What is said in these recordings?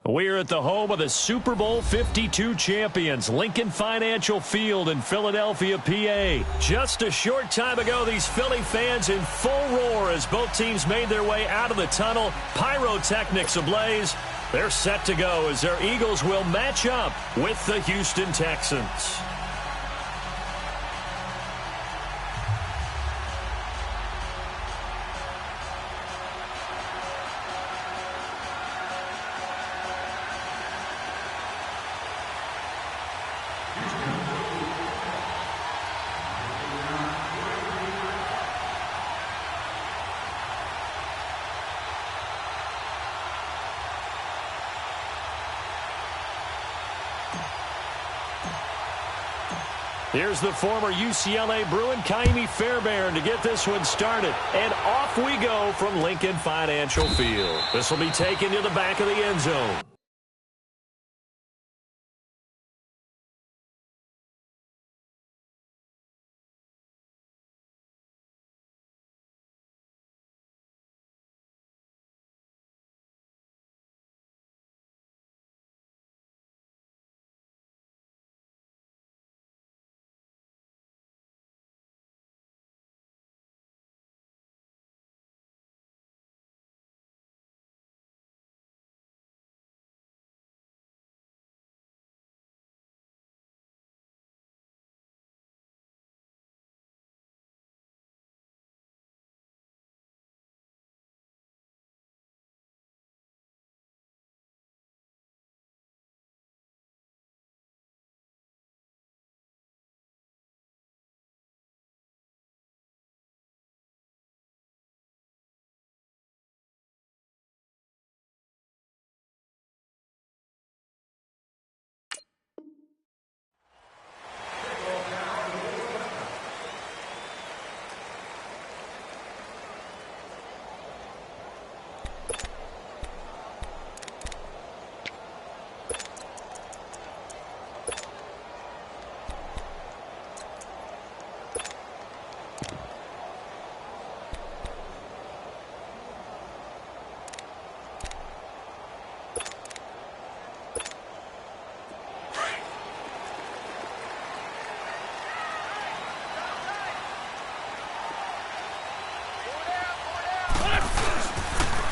We're at the home of the Super Bowl 52 champions, Lincoln Financial Field in Philadelphia, PA. Just a short time ago, these Philly fans in full roar as both teams made their way out of the tunnel. Pyrotechnics ablaze. They're set to go as their Eagles will match up with the Houston Texans. Here's the former UCLA Bruin, Kaimi Fairbairn, to get this one started. And off we go from Lincoln Financial Field. This will be taken to the back of the end zone.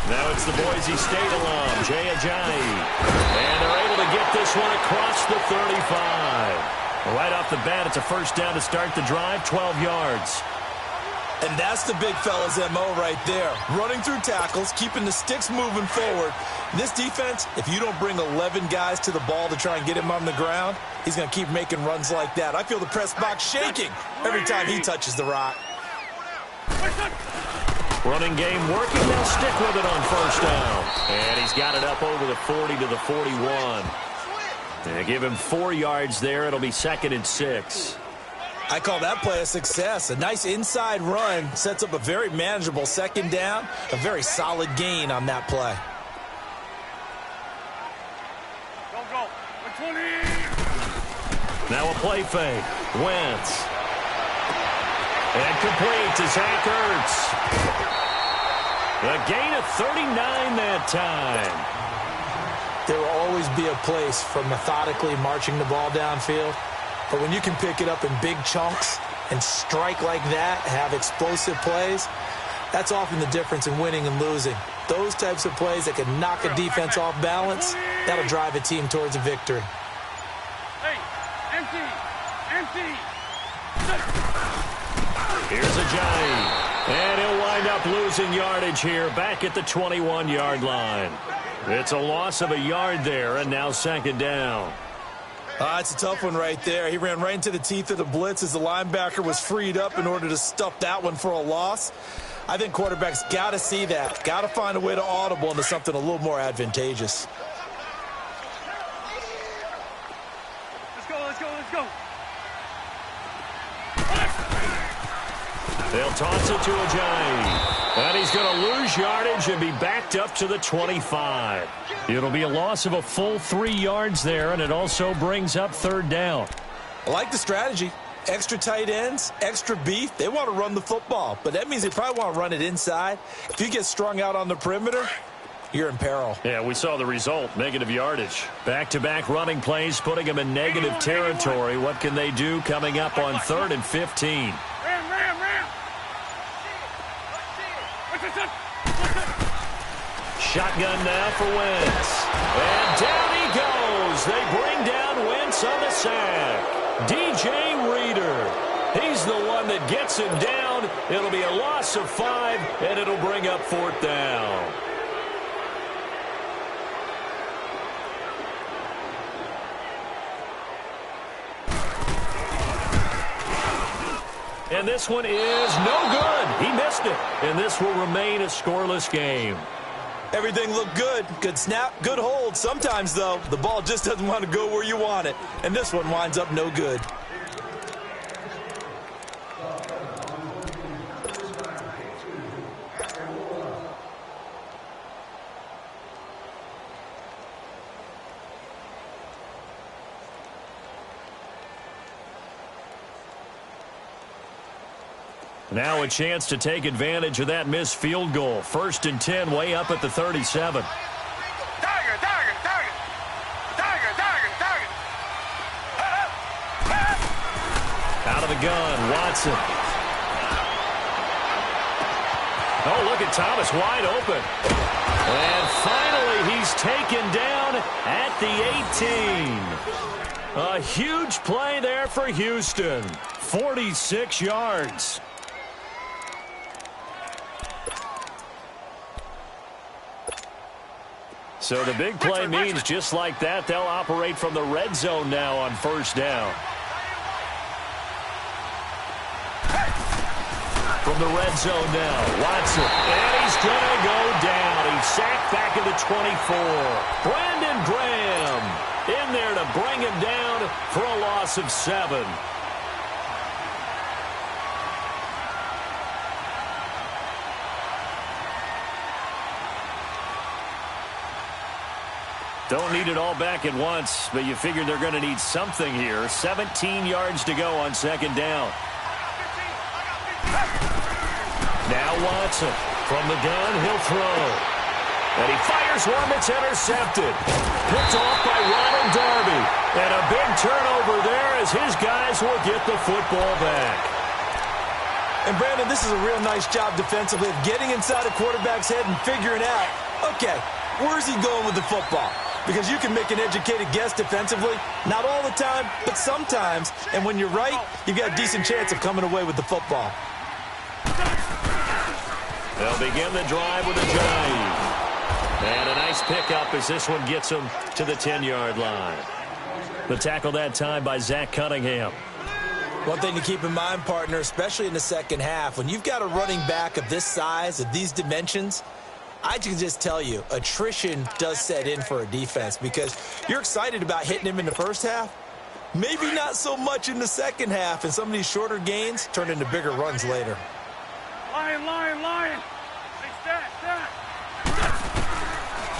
Now it's the Boise State alum, Jolley. And they're able to get this one across the 35. Right off the bat, it's a first down to start the drive, 12 yards. And that's the big fella's MO right there. Running through tackles, keeping the sticks moving forward. This defense, if you don't bring 11 guys to the ball to try and get him on the ground, he's going to keep making runs like that. I feel the press box shaking every time he touches the rock. Running game working. They'll stick with it on first down. And he's got it up over the 40 to the 41. They give him 4 yards there. It'll be 2nd and 6. I call that play a success. A nice inside run sets up a very manageable 2nd down. A very solid gain on that play. Now a play fake. Wentz. And complete to Zach Ertz. A gain of 39 that time. There will always be a place for methodically marching the ball downfield. But when you can pick it up in big chunks and strike like that, have explosive plays, that's often the difference in winning and losing. Those types of plays that can knock a defense off balance, that'll drive a team towards a victory. Hey, empty. Here's a Jolley. And he'll wind up losing yardage here back at the 21-yard line. It's a loss of a yard there, and now 2nd down. It's a tough one right there. He ran right into the teeth of the blitz as the linebacker was freed up in order to stuff that one for a loss. I think quarterbacks got to see that. Got to find a way to audible into something a little more advantageous. Let's go. They'll toss it to a Jolley. And he's going to lose yardage and be backed up to the 25. It'll be a loss of a full 3 yards there, and it also brings up 3rd down. I like the strategy. Extra tight ends, extra beef. They want to run the football, but that means they probably want to run it inside. If you get strung out on the perimeter, you're in peril. Yeah, we saw the result, negative yardage. Back-to-back running plays, putting them in negative territory. What can they do coming up on 3rd and 15? Ram. Shotgun now for Wentz. And down he goes. They bring down Wentz on the sack. DJ Reader. He's the one that gets him down. It'll be a loss of 5, and it'll bring up 4th down. And this one is no good. He missed it. And this will remain a scoreless game. Everything looked good. Good snap, good hold. Sometimes, though, the ball just doesn't want to go where you want it. And this one winds up no good. Now a chance to take advantage of that missed field goal. 1st and 10, way up at the 37. Tiger. Out of the gun, Watson. Oh, look at Thomas wide open. And finally, he's taken down at the 18. A huge play there for Houston. 46 yards. So the big play means just like that, they'll operate from the red zone now on 1st down. From the red zone now, Watson. And he's going to go down. He's sacked back at the 24. Brandon Graham in there to bring him down for a loss of 7. Don't need it all back at once, but you figure they're going to need something here. 17 yards to go on 2nd down. Now Watson from the gun, he'll throw. And he fires one that's intercepted. Picked off by Ronald Darby. And a big turnover there as his guys will get the football back. And Brandon, this is a real nice job defensively of getting inside a quarterback's head and figuring out, okay, where's he going with the football? Because you can make an educated guess defensively. Not all the time, but sometimes. And when you're right, you've got a decent chance of coming away with the football. They'll begin the drive with a drive. And a nice pickup as this one gets them to the 10-yard line. The tackle that time by Zach Cunningham. One thing to keep in mind, partner, especially in the second half, when you've got a running back of this size, of these dimensions, I can just tell you, attrition does set in for a defense because you're excited about hitting him in the first half. Maybe not so much in the second half, and some of these shorter gains turn into bigger runs later. Lion. Hey, stat.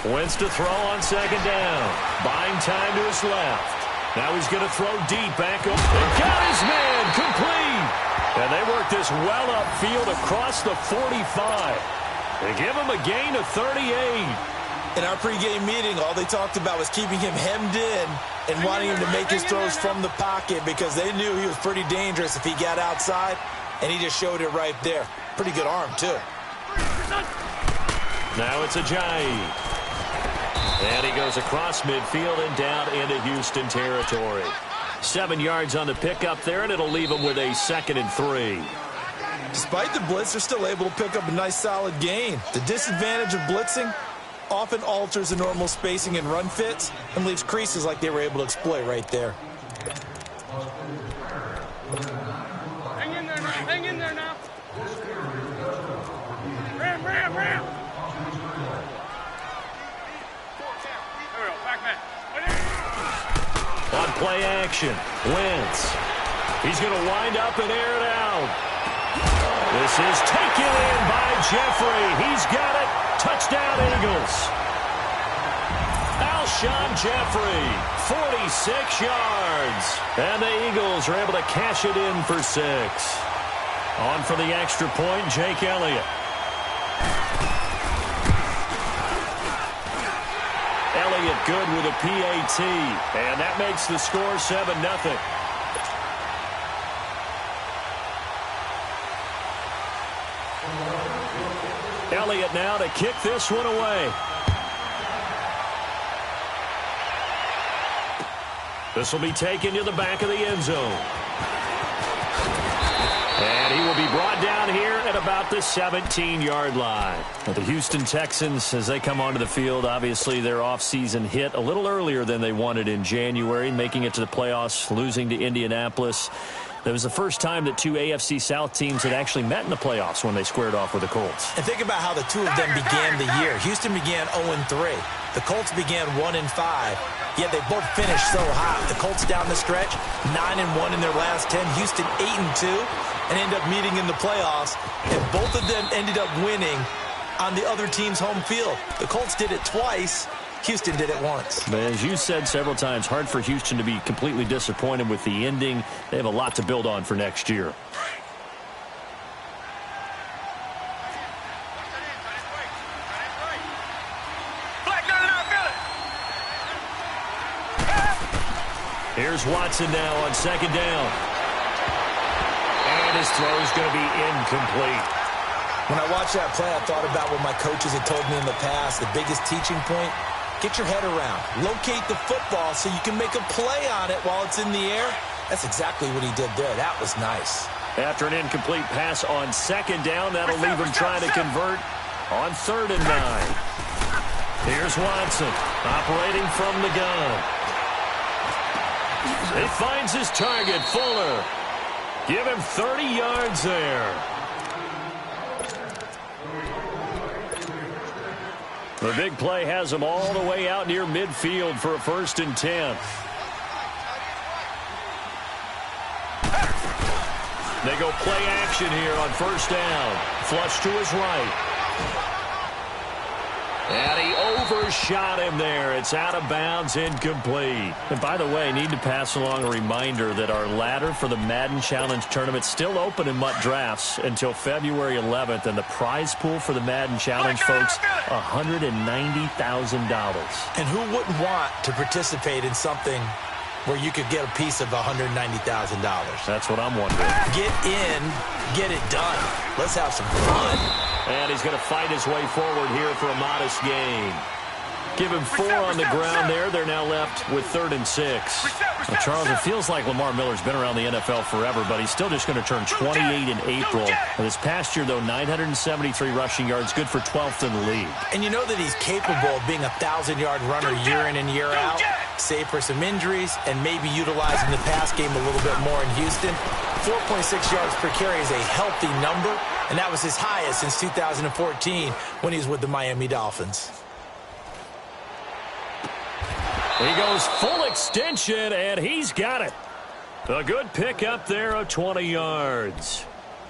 Wentz to throw on 2nd down. Buying time to his left. Now he's going to throw deep back up. And got his man complete. And they work this well upfield across the 45. They give him a gain of 38. In our pregame meeting, all they talked about was keeping him hemmed in and wanting him to make his throws from the pocket because they knew he was pretty dangerous if he got outside, and he just showed it right there. Pretty good arm, too. Now it's Ajayi. And he goes across midfield and down into Houston territory. 7 yards on the pickup there, and it'll leave him with a 2nd and 3. Despite the blitz, they're still able to pick up a nice solid gain. The disadvantage of blitzing often alters the normal spacing and run fits and leaves creases like they were able to exploit right there. Hang in there now. Ram. There we go, back man. On play action, Wentz. He's going to wind up and air it out. This is taken in by Jeffrey. He's got it. Touchdown, Eagles. Alshon Jeffrey, 46 yards. And the Eagles are able to cash it in for 6. On for the extra point, Jake Elliott. good with a PAT. And that makes the score 7-0. Elliott now to kick this one away. This will be taken to the back of the end zone. And he will be brought down here at about the 17-yard line. Now, the Houston Texans, as they come onto the field, obviously their offseason hit a little earlier than they wanted in January, making it to the playoffs, losing to Indianapolis. That was the first time that two AFC South teams had actually met in the playoffs when they squared off with the Colts. And think about how the two of them began the year. Houston began 0-3. The Colts began 1-5. Yet they both finished so hot. The Colts down the stretch, 9-1 in their last 10. Houston 8-2, and end up meeting in the playoffs. And both of them ended up winning on the other team's home field. The Colts did it twice. Houston did it once. But as you said several times, hard for Houston to be completely disappointed with the ending. They have a lot to build on for next year. Here's Watson now on second down. And his throw is going to be incomplete. When I watched that play, I thought about what my coaches had told me in the past. The biggest teaching point, get your head around. Locate the football so you can make a play on it while it's in the air. That's exactly what he did there. That was nice. After an incomplete pass on second down, that'll leave him trying to convert on 3rd and 9. Here's Watson operating from the gun. He finds his target, Fuller. Give him 30 yards there. The big play has him all the way out near midfield for a 1st and 10. They go play action here on 1st down. Flush to his right. And he overshot him there. It's out of bounds, incomplete. And by the way, I need to pass along a reminder that our ladder for the Madden Challenge Tournament is still open in MUT Drafts until February 11th. And the prize pool for the Madden Challenge, folks, $190,000. And who wouldn't want to participate in something where you could get a piece of $190,000? That's what I'm wondering. Get in, get it done. Let's have some fun. And he's going to fight his way forward here for a modest gain. Give him 4 on the ground there. They're now left with 3rd and 6. Well, Charles, it feels like Lamar Miller's been around the NFL forever, but he's still just going to turn 28 in April. And this past year, though, 973 rushing yards, good for 12th in the league. And you know that he's capable of being a 1,000-yard runner year in and year out, save for some injuries, and maybe utilizing the pass game a little bit more in Houston. 4.6 yards per carry is a healthy number, and that was his highest since 2014 when he was with the Miami Dolphins. He goes full extension, and he's got it. A good pickup there of 20 yards.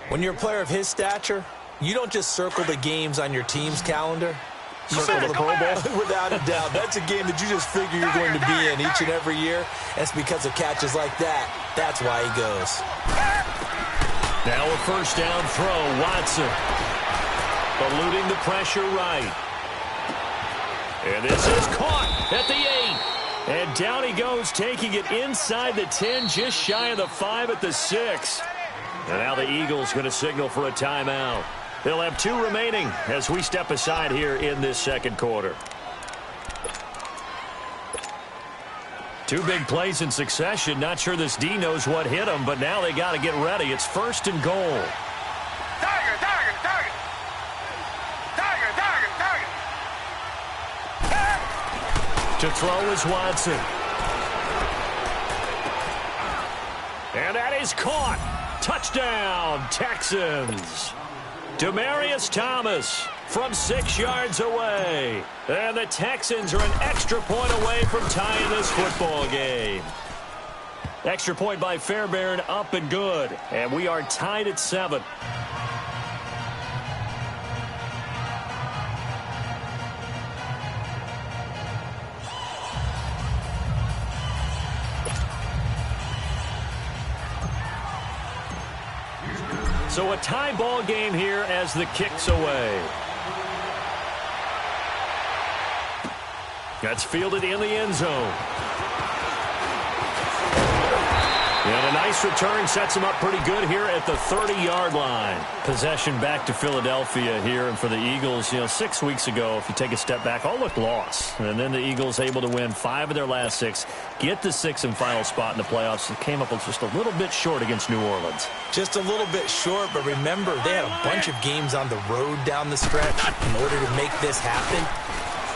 When you're a player of his stature, you don't just circle the games on your team's calendar. Circle the Pro Bowl? Without a doubt. That's a game that you just figure you're going to be in each and every year. That's because of catches like that. That's why he goes. Now a 1st down throw, Watson. Eluding the pressure right. And this is caught at the 8. And down he goes, taking it inside the 10, just shy of the 5 at the 6. And now the Eagles going to signal for a timeout. They'll have 2 remaining as we step aside here in this 2nd quarter. 2 big plays in succession. Not sure this D knows what hit him, but now they got to get ready. It's 1st and goal. Tiger, tiger, tiger. Tiger, tiger, tiger. To throw is Watson. And that is caught. Touchdown, Texans. Demaryius Thomas from 6 yards away. And the Texans are an extra point away from tying this football game. Extra point by Fairbairn, up and good. And we are tied at 7. So a tie ball game here as the kick's away. That's fielded in the end zone. And a nice return sets him up pretty good here at the 30-yard line. Possession back to Philadelphia here. And for the Eagles, 6 weeks ago, if you take a step back, all looked lost. And then the Eagles able to win 5 of their last 6, get the 6th and final spot in the playoffs. It came up with just a little bit short against New Orleans. Just a little bit short, but remember, they had a bunch of games on the road down the stretch in order to make this happen.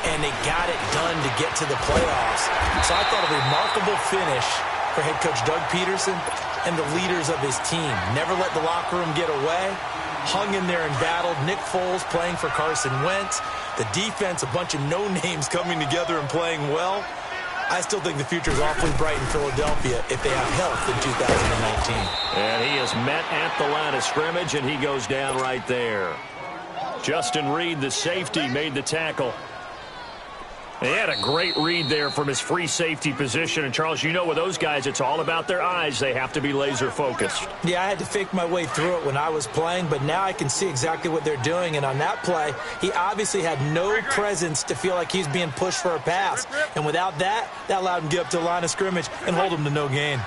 And they got it done to get to the playoffs. So I thought a remarkable finish for head coach Doug Peterson and the leaders of his team. Never let the locker room get away. Hung in there and battled. Nick Foles playing for Carson Wentz. The defense, a bunch of no-names coming together and playing well. I still think the future is awfully bright in Philadelphia if they have health in 2019. And he is met at the line of scrimmage, and he goes down right there. Justin Reed, the safety, made the tackle. He had a great read there from his free safety position. And, Charles, with those guys, it's all about their eyes. They have to be laser-focused. Yeah, I had to fake my way through it when I was playing, but now I can see exactly what they're doing. And on that play, he obviously had no presence to feel like he's being pushed for a pass. And without that, that allowed him to get up to the line of scrimmage and hold him to no gain.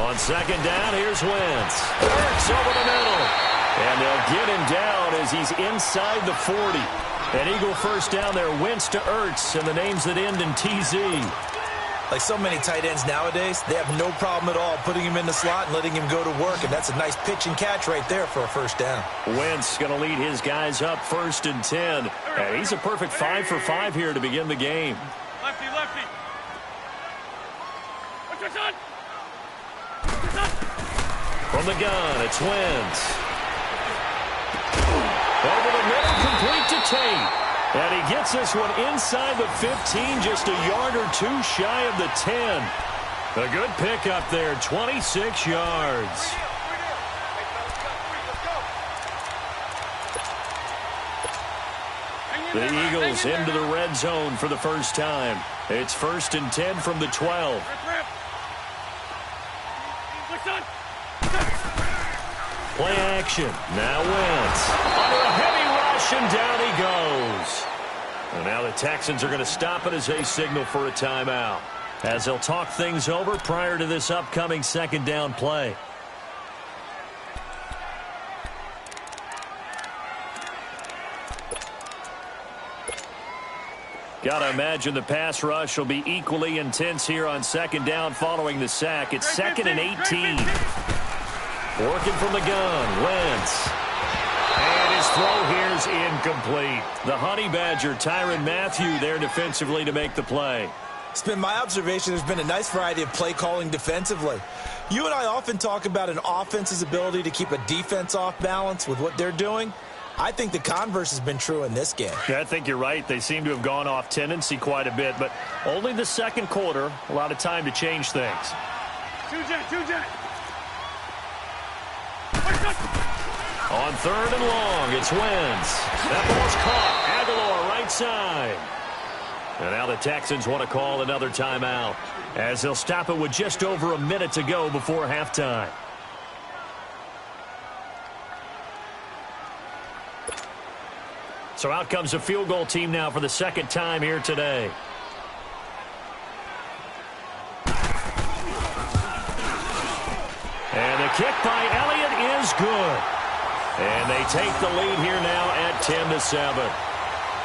On second down, here's Wentz. Works over the middle. And they'll get him down as he's inside the 40. An Eagle first down there, Wentz to Ertz, and the names that end in TZ. Like so many tight ends nowadays, they have no problem at all putting him in the slot and letting him go to work, and that's a nice pitch and catch right there for a first down. Wentz going to lead his guys up 1st and 10. And he's a perfect 5 for 5 here to begin the game. Lefty, lefty. What's your son? From the gun, it's Wentz. Over the middle, complete to Tate. And he gets this one inside the 15, just a yard or two shy of the 10. A good pickup there, 26 yards. The Eagles into the red zone for the first time. It's 1st and 10 from the 12. Play action. Now Wentz. Under a heavy rush, and down he goes. And now the Texans are going to stop it as they signal for a timeout, as they'll talk things over prior to this upcoming second down play. Got to imagine the pass rush will be equally intense here on second down following the sack. It's 2nd and 18. Working from the gun, Wentz. And his throw here's incomplete. The Honey Badger, Tyrann Mathieu, there defensively to make the play. It's been my observation there's been a nice variety of play calling defensively. You and I often talk about an offense's ability to keep a defense off balance with what they're doing. I think the converse has been true in this game. Yeah, I think you're right. They seem to have gone off tendency quite a bit, but only the second quarter, a lot of time to change things. Two-jet. On 3rd and long, it's Wentz. That ball's caught. Aguilar right side. And now the Texans want to call another timeout, as they'll stop it with just over a minute to go before halftime. So out comes a field goal team now for the second time here today. And the kick by Elliott is good. And they take the lead here now at 10-7.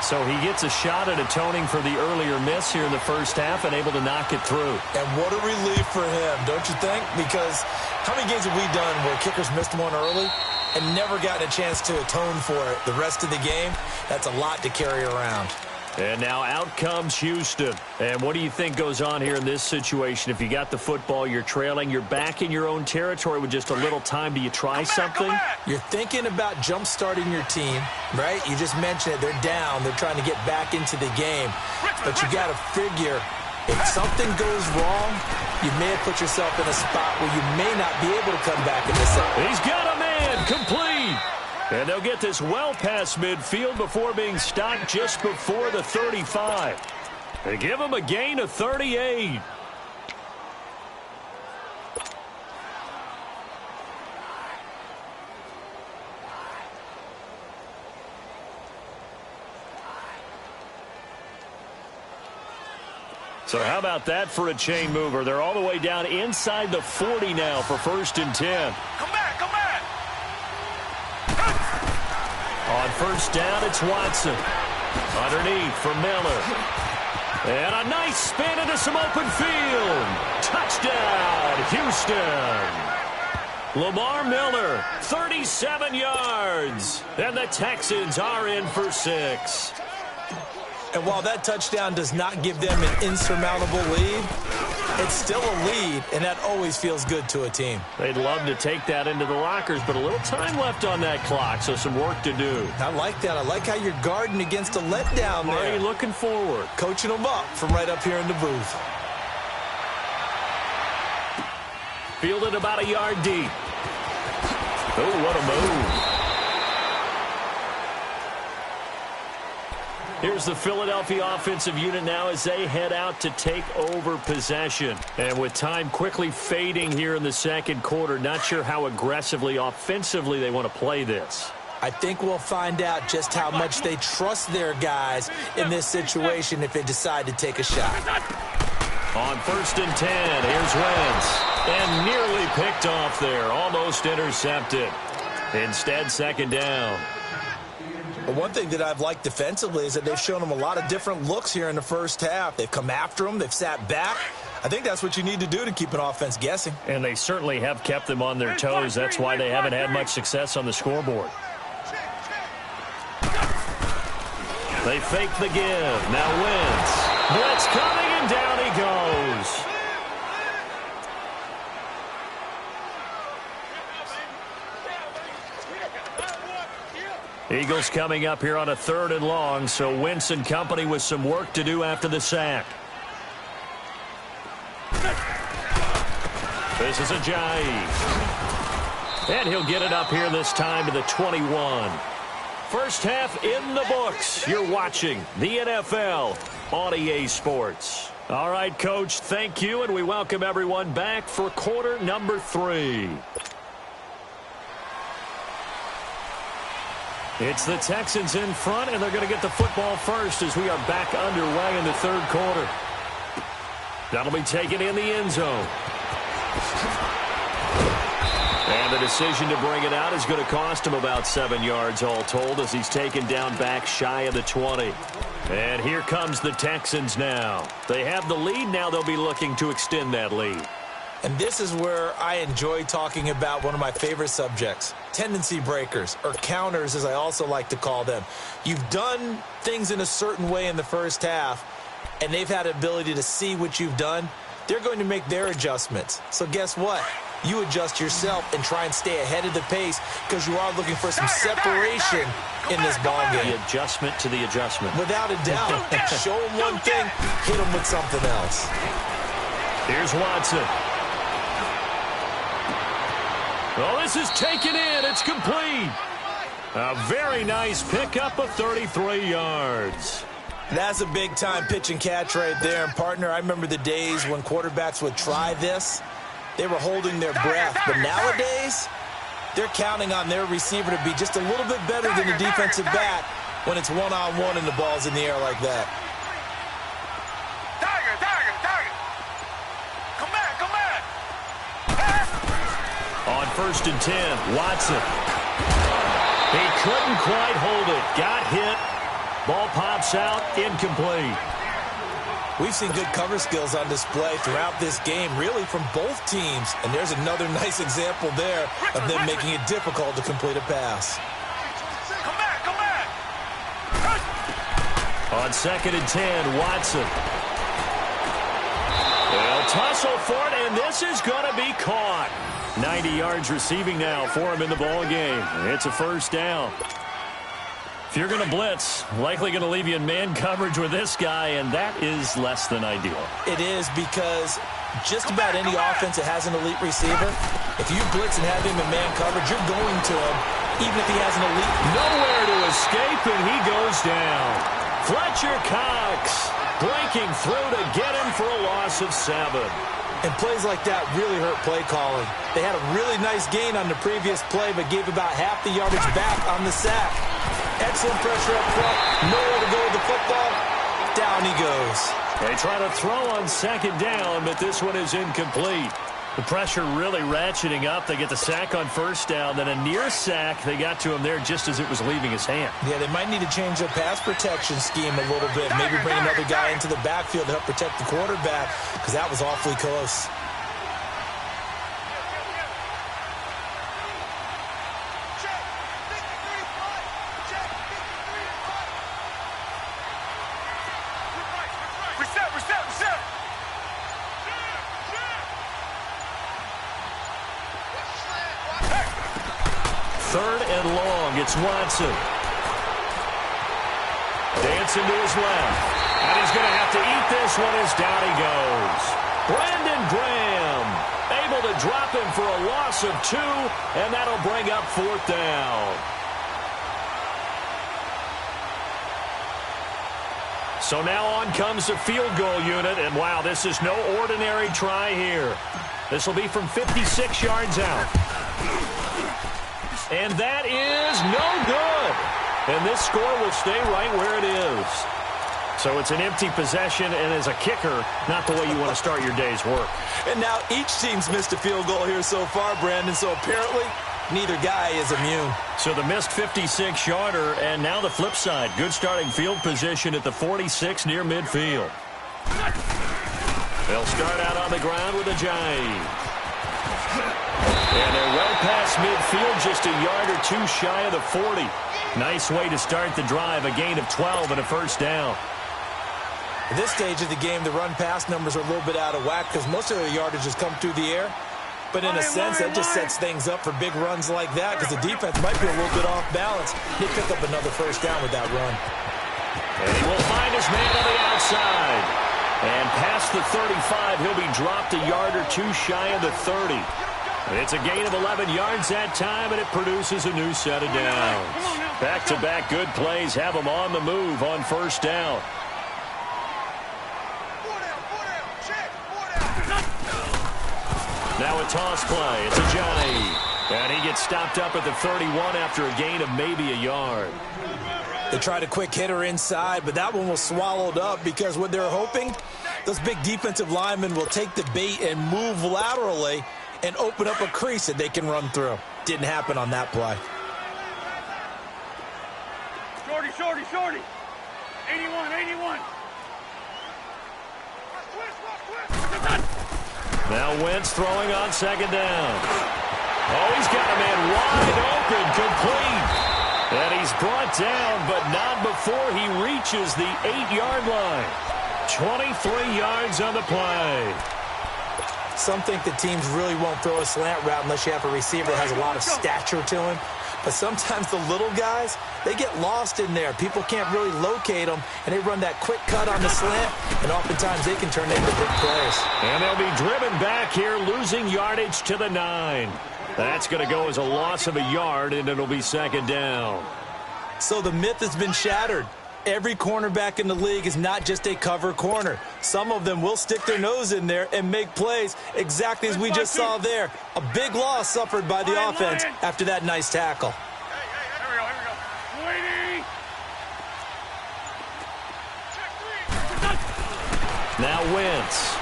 So he gets a shot at atoning for the earlier miss here in the first half and able to knock it through. And what a relief for him, don't you think? Because how many games have we done where kickers missed one early and never gotten a chance to atone for it the rest of the game? That's a lot to carry around. And now out comes Houston. And what do you think goes on here in this situation? If you got the football, you're trailing, you're back in your own territory with just a little time. Do you try something? You're thinking about jump-starting your team, right? You just mentioned it. They're down. They're trying to get back into the game. But you got to figure, if something goes wrong, you may have put yourself in a spot where you may not be able to come back in this second. He's got a man complete. And they'll get this well past midfield before being stopped just before the 35. They give him a gain of 38. So how about that for a chain mover? They're all the way down inside the 40 now for 1st and 10. Come back, come back. On 1st down, it's Watson. Underneath for Miller. And a nice spin into some open field. Touchdown, Houston. Lamar Miller, 37 yards. And the Texans are in for 6. And while that touchdown does not give them an insurmountable lead, it's still a lead, and that always feels good to a team. They'd love to take that into the lockers, but a little time left on that clock, so some work to do. I like that. I like how you're guarding against a letdown there. Already looking forward. Coaching them up from right up here in the booth. Fielded about a yard deep. Oh, what a move. Here's the Philadelphia offensive unit now as they head out to take over possession. And with time quickly fading here in the second quarter, not sure how aggressively, offensively they want to play this. I think we'll find out just how much they trust their guys in this situation if they decide to take a shot. On 1st and 10, here's Wentz. And nearly picked off there, almost intercepted. Instead, 2nd down. But one thing that I've liked defensively is that they've shown them a lot of different looks here in the first half. They've come after them. They've sat back. I think that's what you need to do to keep an offense guessing. And they certainly have kept them on their toes. That's why they haven't had much success on the scoreboard. They fake the give. Now Wentz. Blitz coming, and down he goes. Eagles coming up here on a 3rd and long, so Wentz and company with some work to do after the sack. This is Jolley. And he'll get it up here this time to the 21. First half in the books. You're watching the NFL on EA Sports. All right, Coach, thank you, and we welcome everyone back for quarter number 3. It's the Texans in front, and they're going to get the football first as we are back underway in the 3rd quarter. That'll be taken in the end zone. And the decision to bring it out is going to cost him about 7 yards all told as he's taken down back shy of the 20. And here comes the Texans now. They have the lead. Now they'll be looking to extend that lead. And this is where I enjoy talking about one of my favorite subjects, tendency breakers, or counters as I also like to call them. You've done things in a certain way in the first half, and they've had the ability to see what you've done. They're going to make their adjustments. So guess what? You adjust yourself and try and stay ahead of the pace because you are looking for some separation in this ball game. The adjustment to the adjustment. Without a doubt. Show them one thing, hit them with something else. Here's Watson. Well, this is taken in. It's complete. A very nice pickup of 33 yards. That's a big-time pitch and catch right there. And, partner, I remember the days when quarterbacks would try this. They were holding their breath. But nowadays, they're counting on their receiver to be just a little bit better than the defensive back when it's one-on-one and the ball's in the air like that. On 1st and 10, Watson. He couldn't quite hold it. Got hit. Ball pops out. Incomplete. We've seen good cover skills on display throughout this game, really from both teams. And there's another nice example there of them making it difficult to complete a pass. Come back, come back. On 2nd and 10, Watson. They'll tussle for it, and this is going to be caught. 90 yards receiving now for him in the ball game. It's a 1st down. If you're going to blitz, likely going to leave you in man coverage with this guy, and that is less than ideal. It is because just about any offense that has an elite receiver, if you blitz and have him in man coverage, you're going to him, even if he has an elite. Nowhere to escape, and he goes down. Fletcher Cox breaking through to get him for a loss of 7. And plays like that really hurt play calling. They had a really nice gain on the previous play, but gave about half the yardage back on the sack. Excellent pressure up front. Nowhere to go with the football. Down he goes. They try to throw on second down, but this one is incomplete. The pressure really ratcheting up. They get the sack on first down, then a near sack. They got to him there just as it was leaving his hand. Yeah, they might need to change their pass protection scheme a little bit. Maybe bring another guy into the backfield to help protect the quarterback, because that was awfully close. Third and long, it's Watson. Dancing to his left. And he's going to have to eat this one as down he goes. Brandon Graham able to drop him for a loss of 2, and that'll bring up fourth down. So now on comes the field goal unit, and wow, this is no ordinary try here. This will be from 56 yards out. And that is no good. And this score will stay right where it is. So it's an empty possession, and as a kicker, not the way you want to start your day's work. And now each team's missed a field goal here so far, Brandon, so apparently neither guy is immune. So the missed 56-yarder, and now the flip side. Good starting field position at the 46 near midfield. They'll start out on the ground with a Jolley. And they're well past midfield, just a yard or 2 shy of the 40. Nice way to start the drive, a gain of 12 and a first down. At this stage of the game, the run-pass numbers are a little bit out of whack because most of their yardage has come through the air. But in a sense, that just sets things up for big runs like that because the defense might be a little bit off balance. They pick up another first down with that run. And he will find his man on the outside. And past the 35, he'll be dropped a yard or 2 shy of the 30. And it's a gain of 11 yards that time, and it produces a new set of downs. Back-to-back good plays have them on the move on first down. Now a toss play. It's a Jolley. And he gets stopped up at the 31 after a gain of maybe a yard. They tried a quick hitter inside, but that one was swallowed up because what they're hoping, those big defensive linemen will take the bait and move laterally and open up a crease that they can run through. Didn't happen on that play. Shorty. 81. Now Wentz throwing on second down. Oh, he's got a man wide open, complete. And he's brought down, but not before he reaches the 8-yard line. 23 yards on the play. Some think the teams really won't throw a slant route unless you have a receiver that has a lot of stature to him. But sometimes the little guys, they get lost in there. People can't really locate them, and they run that quick cut on the slant, and oftentimes they can turn into big plays. And they'll be driven back here, losing yardage to the 9. That's going to go as a loss of a yard, and it'll be second down. So the myth has been shattered. Every cornerback in the league is not just a cover corner. Some of them will stick their nose in there and make plays exactly as we just saw there. A big loss suffered by the offense after that nice tackle. Here we go. Now Wentz.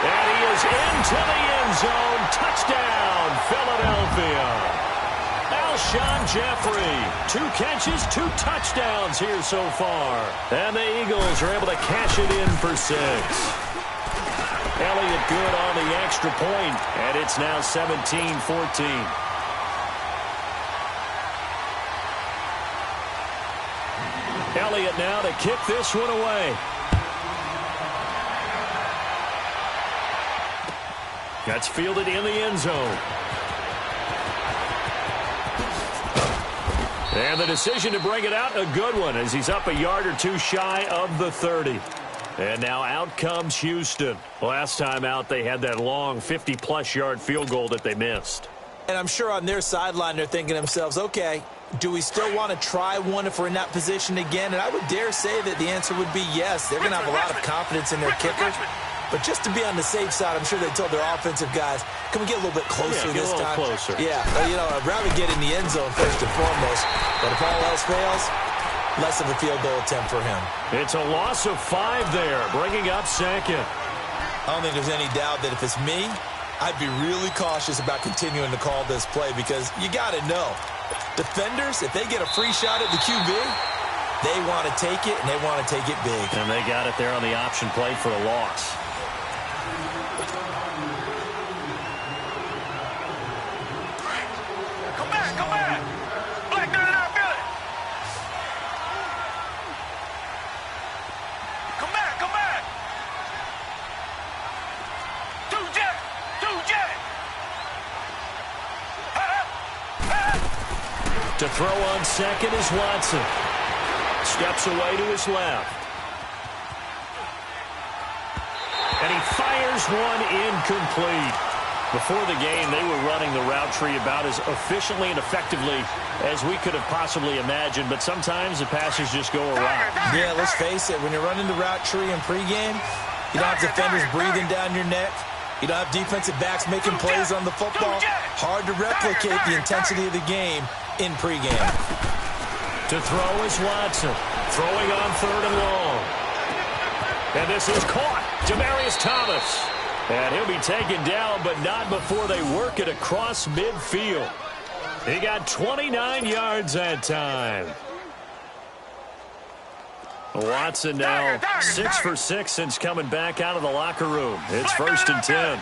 And he is into the end zone. Touchdown, Philadelphia. Alshon Jeffrey, 2 catches, 2 touchdowns here so far. And the Eagles are able to cash it in for 6. Elliott good on the extra point, and it's now 17-14. Elliott now to kick this one away. That's fielded in the end zone. And the decision to bring it out, a good one, as he's up a yard or 2 shy of the 30. And now out comes Houston. Last time out, they had that long 50-plus yard field goal that they missed. And I'm sure on their sideline, they're thinking to themselves, okay, do we still want to try one if we're in that position again? And I would dare say that the answer would be yes. They're going to have a lot of confidence in their kickers. But just to be on the safe side, I'm sure they told their offensive guys, can we get a little bit closer this time? Closer. Yeah, you know, I'd rather get in the end zone first and foremost. But if all else fails, less of a field goal attempt for him. It's a loss of 5 there, bringing up second. I don't think there's any doubt that if it's me, I'd be really cautious about continuing to call this play because you got to know, defenders, if they get a free shot at the QB, they want to take it, and they want to take it big. And they got it there on the option play for a loss. Come back, come back. Black man in our building. Come back, come back. Two jet. To throw on second is Watson. Steps away to his left. And he fires one incomplete. Before the game, they were running the route tree about as efficiently and effectively as we could have possibly imagined, but sometimes the passes just go awry. Yeah, let's face it, when you're running the route tree in pregame, you don't have defenders breathing down your neck. You don't have defensive backs making plays on the football. Hard to replicate the intensity of the game in pregame. To throw is Watson. Throwing on 3rd and long. And this is caught. Demaryius Thomas. And he'll be taken down, but not before they work it across midfield. He got 29 yards that time. Watson now 6 for 6 since coming back out of the locker room. It's 1st and 10.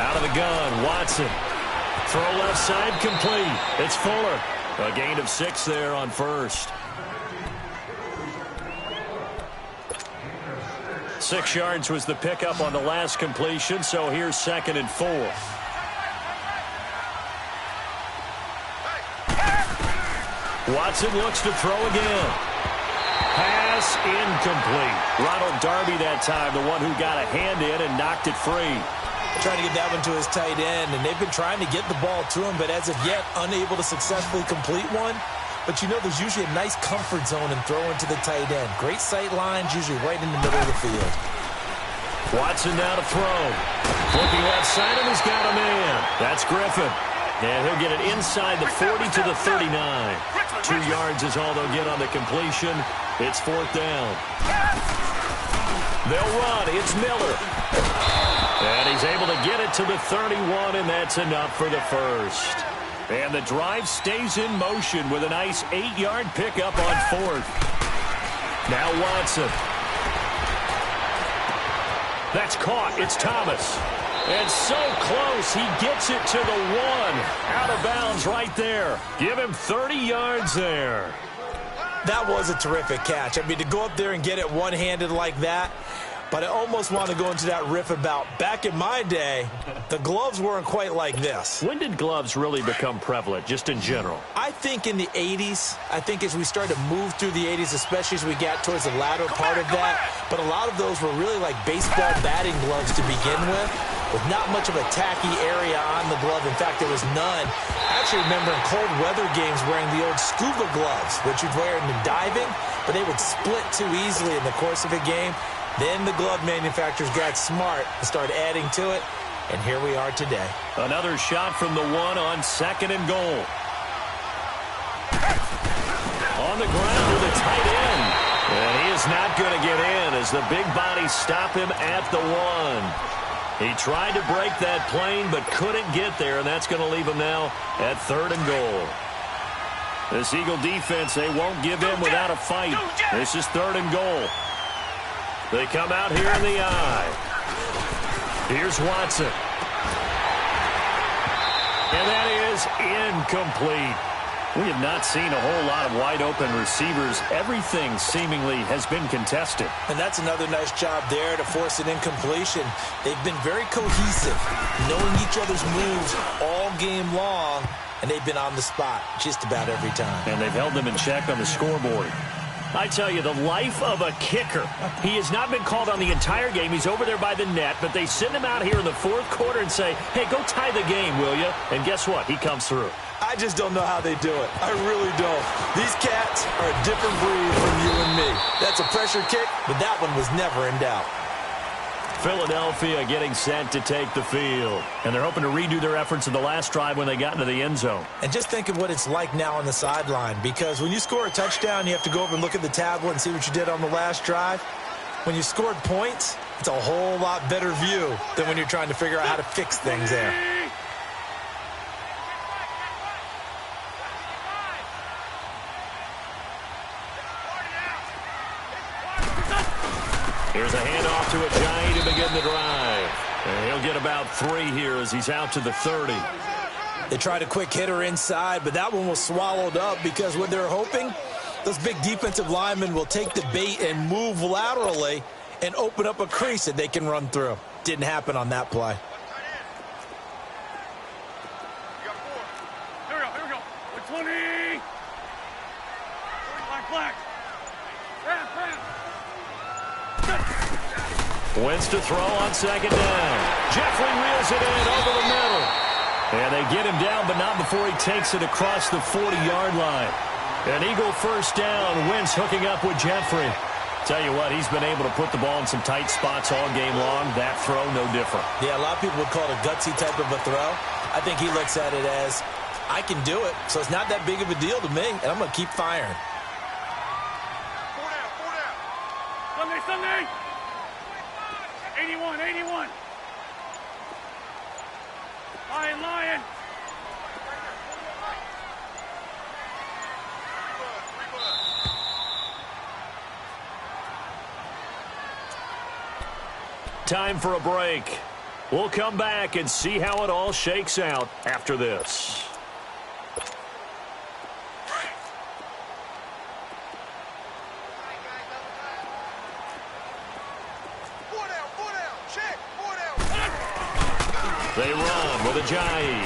Out of the gun, Watson. Throw left side complete. It's Fuller. A gain of 6 there on 1st. 6 yards was the pickup on the last completion, so here's 2nd and 4. Watson looks to throw again. Pass incomplete. Ronald Darby that time, the one who got a hand in and knocked it free. Trying to get that one to his tight end, and they've been trying to get the ball to him, but as of yet, unable to successfully complete one. But you know there's usually a nice comfort zone in throwing to the tight end. Great sight lines, usually right in the middle of the field. Watson now to throw. Looking left side, and he's got a man. That's Griffin. And he'll get it inside the 40 to the 39. 2 yards is all they'll get on the completion. It's 4th down. They'll run. It's Miller. And he's able to get it to the 31, and that's enough for the 1st. And the drive stays in motion with a nice 8-yard pickup on 4th. Now Watson. That's caught. It's Thomas. And so close, he gets it to the 1. Out of bounds right there. Give him 30 yards there. That was a terrific catch. I mean, to go up there and get it one-handed like that, but I almost want to go into that riff about back in my day, the gloves weren't quite like this. When did gloves really become prevalent, just in general? I think in the 80s. I think as we started to move through the 80s, especially as we got towards the latter part of that. But a lot of those were really like baseball batting gloves to begin with not much of a tacky area on the glove. In fact, there was none. I actually remember in cold weather games wearing the old scuba gloves, which you'd wear in diving, but they would split too easily in the course of a game. Then the glove manufacturers got smart and started adding to it, and here we are today. Another shot from the 1 on 2nd and goal. On the ground with a tight end. And he is not going to get in as the big bodies stop him at the 1. He tried to break that plane but couldn't get there, and that's going to leave him now at 3rd and goal. This Eagle defense, they won't give in without a fight. This is 3rd and goal. They come out here in the eye. Here's Watson. And that is incomplete. We have not seen a whole lot of wide-open receivers. Everything seemingly has been contested. And that's another nice job there to force an incompletion. They've been very cohesive, knowing each other's moves all game long, and they've been on the spot just about every time. And they've held them in check on the scoreboard. I tell you, the life of a kicker. He has not been called on the entire game. He's over there by the net, but they send him out here in the 4th quarter and say, hey, go tie the game, will you? And guess what? He comes through. I just don't know how they do it. I really don't. These cats are a different breed from you and me. That's a pressure kick, but that one was never in doubt. Philadelphia getting set to take the field. And they're hoping to redo their efforts in the last drive when they got into the end zone. And just think of what it's like now on the sideline, because when you score a touchdown, you have to go over and look at the tablet and see what you did on the last drive. When you scored points, it's a whole lot better view than when you're trying to figure out how to fix things there. Here's a handoff to Jolley to begin the drive. And he'll get about 3 here as he's out to the 30. They tried a quick hitter inside, but that one was swallowed up because what they're hoping, those big defensive linemen will take the bait and move laterally and open up a crease that they can run through. Didn't happen on that play. Here we go. 20. Black. Wentz to throw on second down. Jeffrey reels it in over the middle. And they get him down, but not before he takes it across the 40-yard line. An Eagle first down. Wentz hooking up with Jeffrey. Tell you what, he's been able to put the ball in some tight spots all game long. That throw, no different. Yeah, a lot of people would call it a gutsy type of a throw. I think he looks at it as, I can do it, so it's not that big of a deal to me, and I'm going to keep firing. 4 down. Sunday. 81. Lion. Time for a break. We'll come back and see how it all shakes out after this. They run with a Jolley.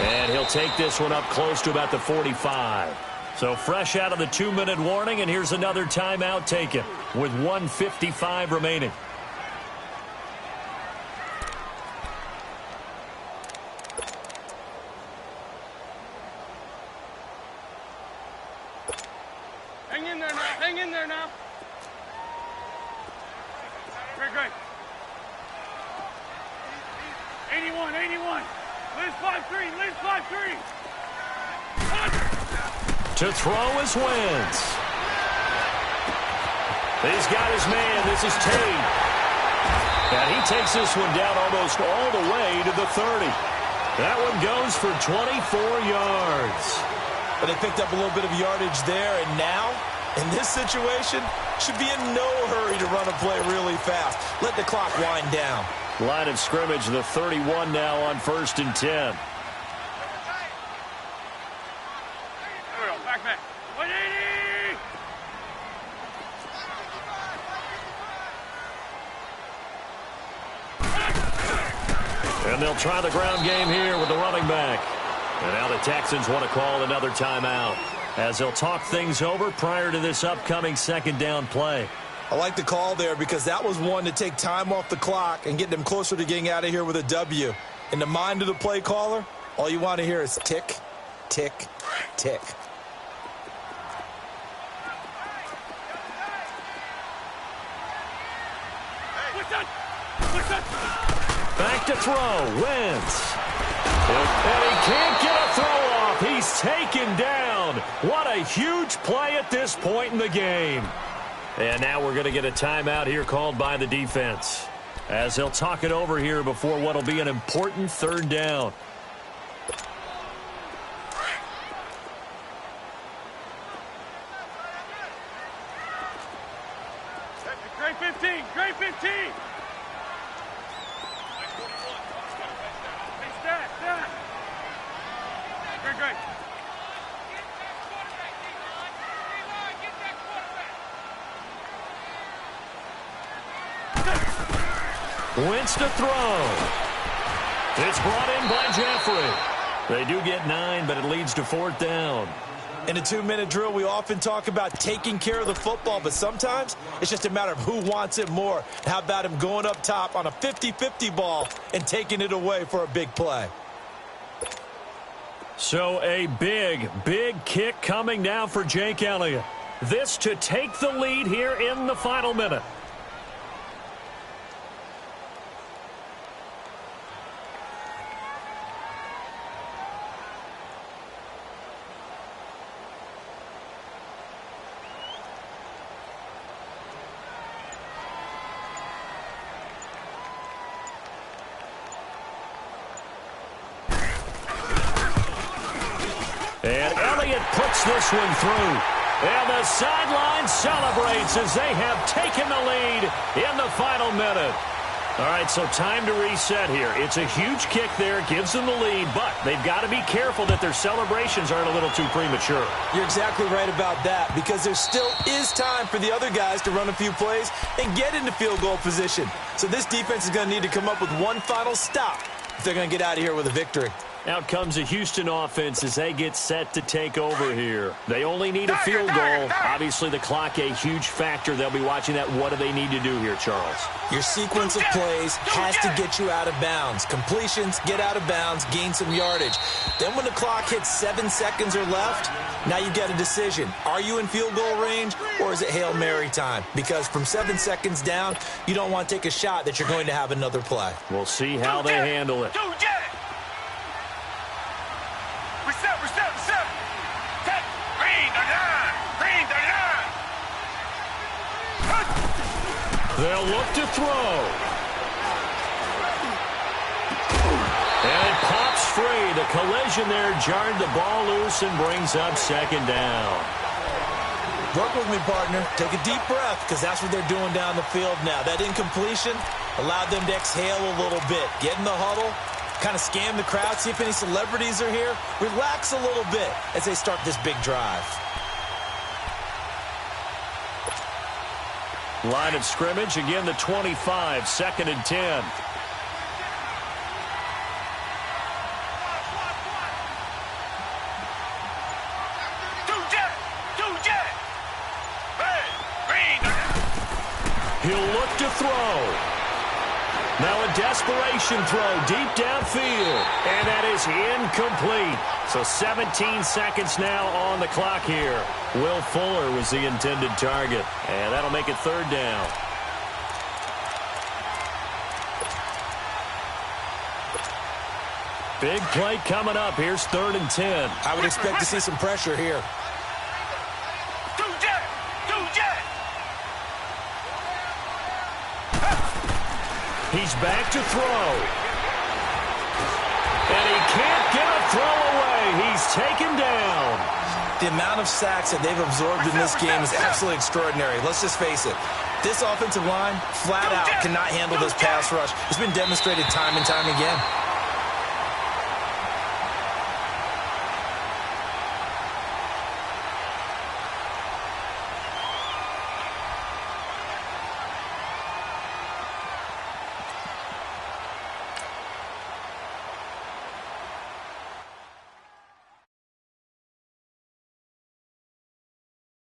And he'll take this one up close to about the 45. So fresh out of the 2-minute warning, and here's another timeout taken with 1:55 remaining. Hang in there now. Great. 81. Liz 5-3. To throw is Wentz. He's got his man. This is Tate. And he takes this one down almost all the way to the 30. That one goes for 24 yards. But they picked up a little bit of yardage there, and now, in this situation, should be in no hurry to run a play really fast. Let the clock wind down. Line of scrimmage, the 31 now on 1st and 10. Back. 180! And they'll try the ground game here with the running back. And now the Texans want to call another timeout as they'll talk things over prior to this upcoming second down play. I like the call there because that was one to take time off the clock and get them closer to getting out of here with a W. In the mind of the play caller, all you want to hear is tick, tick, tick. Back to throw, Wentz. And he can't get a throw off. He's taken down. What a huge play at this point in the game. And now we're going to get a timeout here called by the defense as they'll talk it over here before what will be an important third down. Great 15. Great. Wentz to throw. It's brought in by Jeffrey. They do get 9, but it leads to 4th down. In a 2-minute drill, we often talk about taking care of the football, but sometimes it's just a matter of who wants it more. How about him going up top on a 50-50 ball and taking it away for a big play? So a big kick coming now for Jake Elliott. This to take the lead here in the final minute. puts this one through. And the sideline celebrates as they have taken the lead in the final minute. All right, so time to reset here. It's a huge kick there, gives them the lead, but they've got to be careful that their celebrations aren't a little too premature. You're exactly right about that, because there still is time for the other guys to run a few plays and get into field goal position. So this defense is going to need to come up with one final stop if they're going to get out of here with a victory. Out comes the Houston offense as they get set to take over here. They only need a field goal. Obviously, the clock a huge factor. They'll be watching that. What do they need to do here, Charles? Your sequence of plays has to get you out of bounds. Completions, get out of bounds, gain some yardage. Then when the clock hits 7 seconds or left, now you get a decision. Are you in field goal range, or is it Hail Mary time? Because from 7 seconds down, you don't want to take a shot that you're going to have another play. We'll see how they handle it. They'll look to throw. And it pops free. The collision there jarred the ball loose and brings up second down. Work with me, partner. Take a deep breath, because that's what they're doing down the field now. That incompletion allowed them to exhale a little bit. Get in the huddle, kind of scan the crowd, see if any celebrities are here. Relax a little bit as they start this big drive. Line of scrimmage, again the 25, 2nd and 10. He'll look to throw. Now a desperation throw deep downfield. And that is incomplete. So 17 seconds now on the clock here. Will Fuller was the intended target. And that'll make it 3rd down. Big play coming up. Here's 3rd and 10. I would expect to see some pressure here. He's back to throw. And he can't get a throw away. He's taken down. The amount of sacks that they've absorbed in this game is absolutely extraordinary. Let's just face it. This offensive line, flat out, cannot handle this pass rush. It's been demonstrated time and time again.